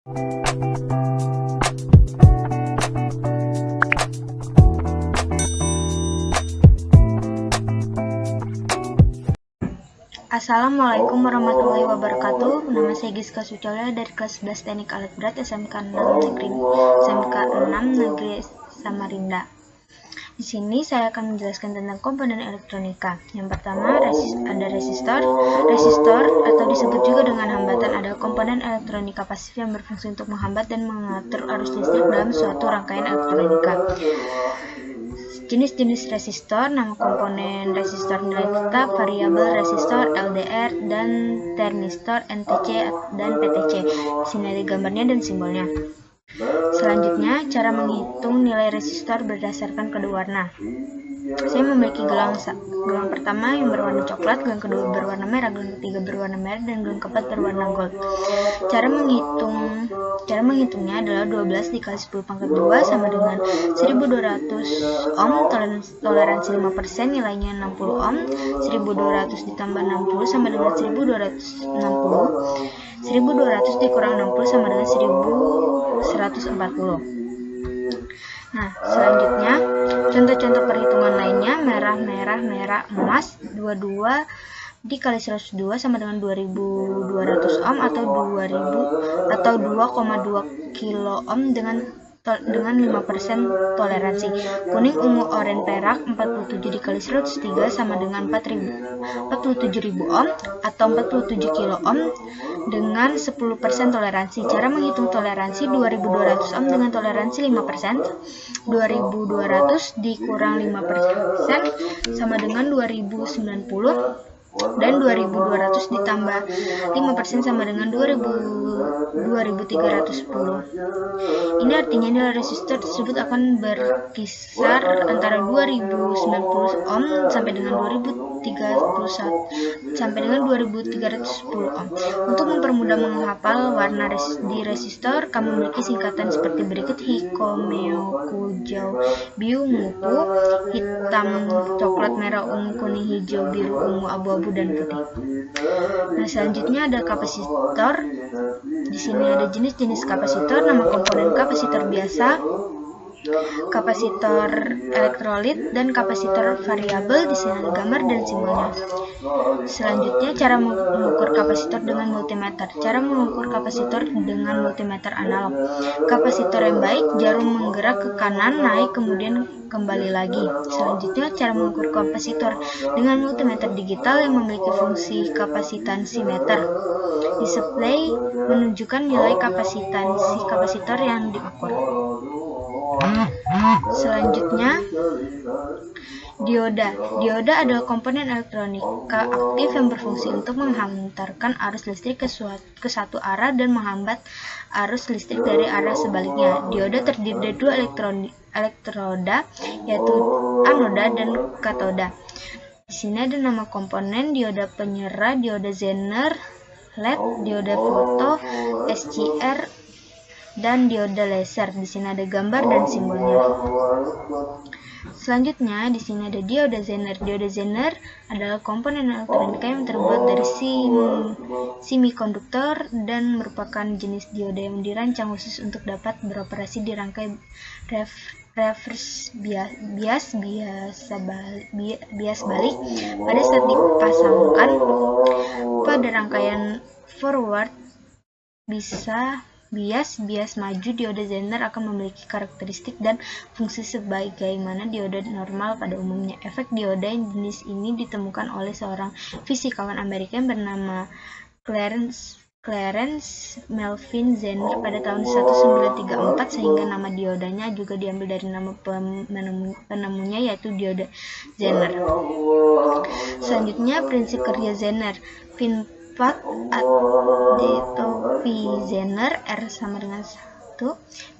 Assalamualaikum warahmatullahi wabarakatuh. Nama saya Giska Sucolia dari kelas 11 Teknik Alat Berat SMK 6 Negeri Samarinda. Di sini saya akan menjelaskan tentang komponen elektronika. Yang pertama, ada resistor. Resistor atau disebut juga dengan hambatan adalah komponen elektronika pasif yang berfungsi untuk menghambat dan mengatur arus listrik dalam suatu rangkaian elektronika. Jenis-jenis resistor, nama komponen resistor nilai tetap, variabel resistor, LDR, dan termistor, NTC, dan PTC. Di sini ada gambarnya dan simbolnya. Selanjutnya, cara menghitung nilai resistor berdasarkan kedua warna. Saya memiliki gelang pertama yang berwarna coklat, gelang kedua berwarna merah, gelang ketiga berwarna merah, dan gelang keempat berwarna gold. Cara menghitungnya adalah 12 dikali 10 pangkat 2 sama dengan 1200 ohm, toleransi 5%, nilainya 60 ohm, 1200 ditambah 60 sama dengan 1260, 1200 dikurang 60 sama dengan 1140. Nah, selanjutnya contoh-contoh perhitungan lainnya, merah, emas, 22 dikali 102 sama dengan 2200 ohm atau 2,2 kilo ohm dengan 5% toleransi. Kuning, ungu, oranye, perak, 47 dikali 103 sama dengan 47.000 ohm atau 47 kilo ohm dengan 10% toleransi. Cara menghitung toleransi 2200 ohm dengan toleransi 5%. 2200 dikurang 5% sama dengan 2090. Dan 2200 ditambah 5% sama dengan 2310. Ini artinya nilai resistor tersebut akan berkisar antara 2090 ohm sampai dengan 2031 sampai dengan 2310 ohm. Untuk mempermudah menghafal warna di resistor, kami memiliki singkatan seperti berikut: hikomeo, kujau, biu, mupu, hitam, coklat, merah, ungu, kuning, hijau, biru, ungu, abu-abu, dan putih. Nah, selanjutnya ada kapasitor. Di sini ada jenis-jenis kapasitor, nama komponen kapasitor biasa, kapasitor elektrolit, dan kapasitor variabel. Di sini ada gambar dan simbolnya. Selanjutnya, cara mengukur kapasitor dengan multimeter. Cara mengukur kapasitor dengan multimeter analog. Kapasitor yang baik, jarum menggerak ke kanan, naik, kemudian kembali lagi. Selanjutnya, cara mengukur kapasitor dengan multimeter digital yang memiliki fungsi kapasitansimeter. Display menunjukkan nilai kapasitansi kapasitor yang diukur. Selanjutnya, dioda. Dioda adalah komponen elektronika aktif yang berfungsi untuk menghantarkan arus listrik ke satu arah dan menghambat arus listrik dari arah sebaliknya. Dioda terdiri dari dua elektroda, yaitu anoda dan katoda. Di sini ada nama komponen: dioda penyerah, dioda Zener, LED, dioda foto, SCR, dan dioda laser. Di sini ada gambar dan simbolnya. Selanjutnya, di sini ada dioda Zener. Dioda Zener adalah komponen elektronika yang terbuat dari semikonduktor dan merupakan jenis dioda yang dirancang khusus untuk dapat beroperasi di rangkai reverse bias balik pada saat dipasangkan pada rangkaian forward bias maju. Dioda Zener akan memiliki karakteristik dan fungsi sebagaimana dioda normal pada umumnya. Efek dioda jenis ini ditemukan oleh seorang fisikawan Amerika yang bernama Clarence Melvin Zener pada tahun 1934, sehingga nama diodanya juga diambil dari nama penemunya, yaitu dioda Zener. Selanjutnya, prinsip kerja Zener. Pin-Pad atau Pi Zener, R sama dengan 12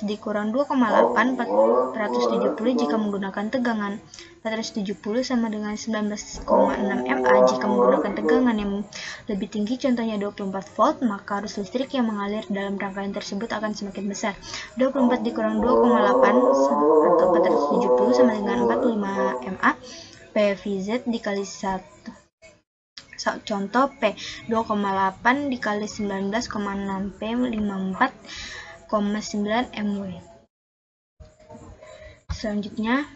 dikurang 2,8 470 jika menggunakan tegangan 470 sama dengan 19,6 mA. Jika menggunakan tegangan yang lebih tinggi, contohnya 24 volt, maka arus listrik yang mengalir dalam rangkaian tersebut akan semakin besar. 24 dikurang 2,8 atau 470 sama dengan 45 mA. PVZ dikali 1 Contoh P 2,8 dikali 19,6 P 54,9 mW. Selanjutnya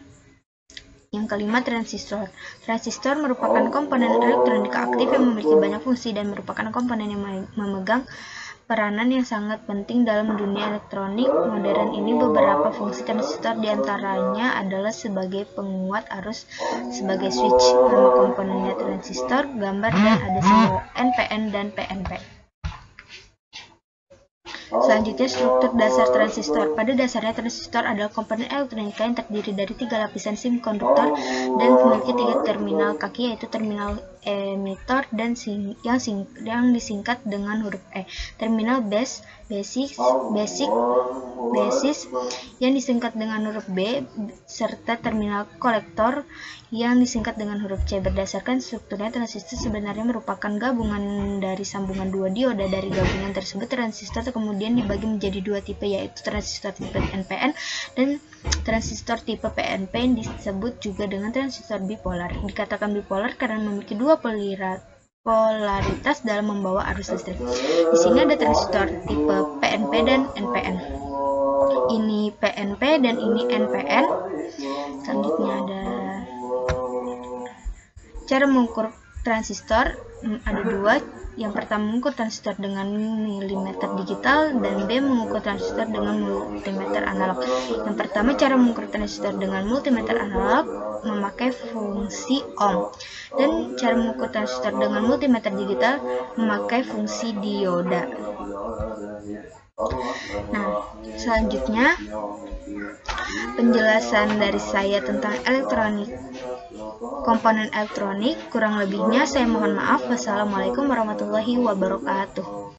yang kelima, transistor. Transistor merupakan komponen elektronika aktif yang memiliki banyak fungsi dan merupakan komponen yang memegang peranan yang sangat penting dalam dunia elektronik modern ini. Beberapa fungsi transistor diantaranya adalah sebagai penguat arus, sebagai switch. Nama komponennya transistor, gambar, dan ada simbol NPN dan PNP. Selanjutnya, struktur dasar transistor. Pada dasarnya, transistor adalah komponen elektronika yang terdiri dari 3 lapisan semikonduktor dan memiliki 3 terminal kaki, yaitu terminal emitor dan yang disingkat dengan huruf E, terminal basis yang disingkat dengan huruf B, serta terminal kolektor yang disingkat dengan huruf C. Berdasarkan strukturnya, transistor sebenarnya merupakan gabungan dari sambungan 2 dioda. Dari gabungan tersebut, transistor kemudian dibagi menjadi 2 tipe, yaitu transistor tipe NPN dan transistor tipe PNP yang disebut juga dengan transistor bipolar. Dikatakan bipolar karena memiliki 2 polaritas dalam membawa arus listrik. Di sini ada transistor tipe PNP dan NPN. Ini PNP dan ini NPN. Selanjutnya ada cara mengukur transistor, ada 2. Yang pertama, mengukur transistor dengan milimeter digital, dan B, mengukur transistor dengan multimeter analog. Yang pertama, cara mengukur transistor dengan multimeter analog memakai fungsi ohm, dan cara mengukur transistor dengan multimeter digital memakai fungsi dioda. Nah, selanjutnya penjelasan dari saya tentang komponen elektronik. Kurang lebihnya saya mohon maaf. Wassalamualaikum warahmatullahi wabarakatuh.